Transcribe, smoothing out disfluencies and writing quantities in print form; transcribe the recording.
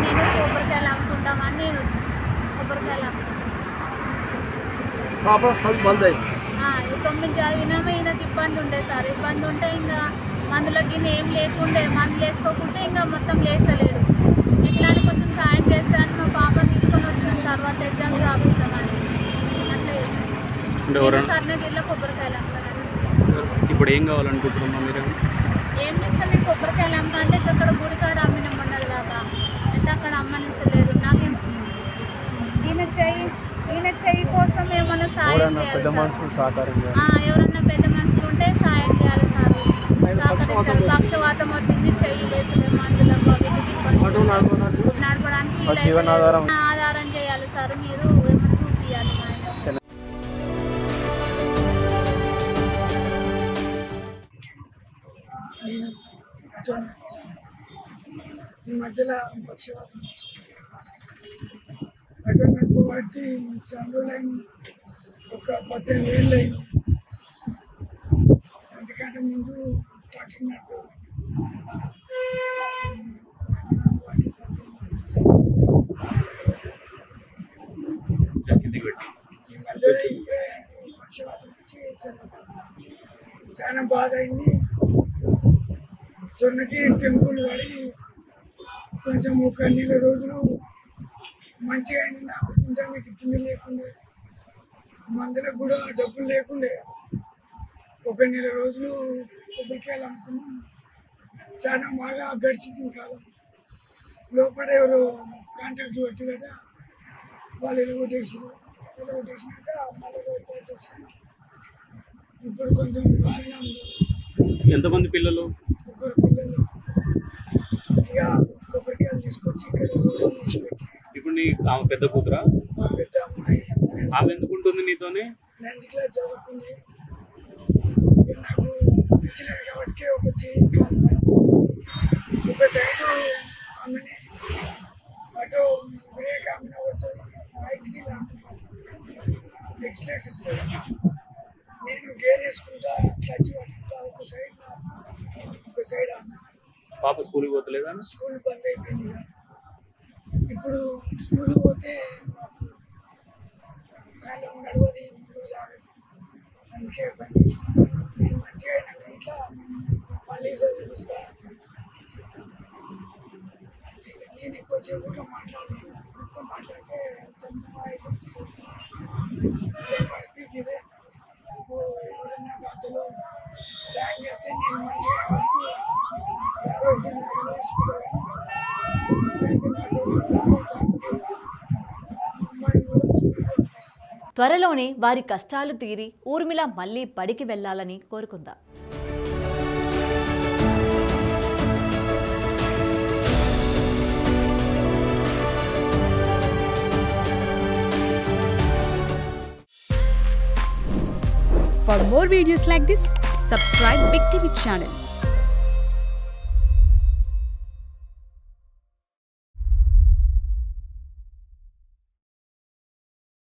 నేను కొబ్బరికాయలు అమ్ముకుంటామని నేను కొబ్బరికాయలు అమ్ముకుంటాను. బంద్ అయింది. 9 చదివినాము. ఈయనకి ఇబ్బంది ఉండే సార్. ఇబ్బంది ఉంటే ఇంకా మందులకి ఏం లేకుండే, మందులు వేసుకోకుంటే ఇంకా మొత్తం లేసలేడు. ఇట్లా అని కొంచెం సాయం చేస్తాను. మా పాప తీసుకొని వచ్చిన తర్వాత ఎగ్జామ్స్ రాపిస్తామని అట్లా చేసాను. స్వర్ణగిరిలో కొబ్బరికాయలు అమ్ముతాను. ఇప్పుడు ఏం కావాలనుకుంటున్నాం మీరు? ఏం చేస్తాను, నేను కొబ్బరికాయలు అమ్ముతాంటే ఇక్కడ గుడికాడ అమ్మినమ్మన్నది దాకా అయితే అక్కడ అమ్మనిస్తలేరు. నాకేం ఈయన చెయ్యి కోసం ఏమన్నా సాయం చేయాలి. ఎవరన్నా పెద్ద మనుషులు ఉంటే సాయం చేయాలి సార్. సహకరించాలి. పక్షవాతం వచ్చింది, చెయ్యి లేసలే, మందులకు అవిటికి నడపడానికి ఆధారం చేయాలి సార్. మీరు ఏమన్నా చూపించాలి మా ఆయన. ఈ మధ్యలో పక్షవాతం అటెండెంట్ బట్టి చంద్రులైంది ఒక 18 ఏళ్ళు అయింది. అందుకంటే ముందు డాక్టర్ నాకు ఈ మధ్యలో ఇప్పుడే పక్షవాతం వచ్చి చాలా బాధ అయింది. స్వర్ణగిరి టెంపుల్ పడి కొంచెం ఒక నెల రోజులు మంచిగా అయింది. నాకు తినడానికి తిండి లేకుండే, మందులకు కూడా డబ్బులు లేకుండే. ఒక నెల రోజులు కొబ్బరికాయలు అమ్ముకున్నాం. చాలా బాగా గడిచింది కాలం. లోపల ఎవరు కాంట్రాక్ట్ పెట్టిరట, వాళ్ళు ఎలుగొట్టేసారు. ఎలుగొట్టేసినాక మళ్ళీ బయట వచ్చాను. ఇప్పుడు కొంచెం బాగానే ఉంది. ఎంతమంది పిల్లలు? 3 పిల్లలు. ఇక కొబ్బరికాయలు తీసుకొచ్చి ఇక్కడ పెట్టి. ఇప్పుడు నీ ఆమె పెద్ద కూతురా? మా పెద్ద అమ్మాయి. ఆమె ఎందుకు ఉంటుంది నీతోనే? 9th క్లాస్ చదువుకుంది. నాకు నచ్చలేదు కాబట్టి ఒక చేయి కాలు ఒక సైడు ఆమెనే అటు బ్రేక్ ఆమెనే పడుతుంది, బైక్కి ఎక్స్లేట్ ఇస్తుంది. నేను గేర్ వేసుకుంటా, క్లచ్ పట్టుకుంటా. ఒక సైడ్ ఆమె. పాప స్కూల్కి పోతలేదా? స్కూల్ బంద్ అయిపోయింది. ఇప్పుడు స్కూల్కి పోతే కాలం నడవది, ముందుకు సాగదు. అందుకే పని చేసిన. నేను మంచిగా అయినాక ఇట్లా మళ్ళీ చదివిస్తాను. నేను ఎక్కువ చేయకుండా మాట్లాడలేను. ఎక్కువ మాట్లాడితే వాయిస్ వస్తుంది. పరిస్థితి ఇదే. ఎవరైనా దాతలు సాయం చేస్తే నేను మంచిగా వరకు త్వరలోనే వారి కష్టాలు తీరి ఊర్మిళ మళ్ళీ బడికి వెళ్లాలని కోరుకుందాం. For more videos like this, subscribe Big TV channel.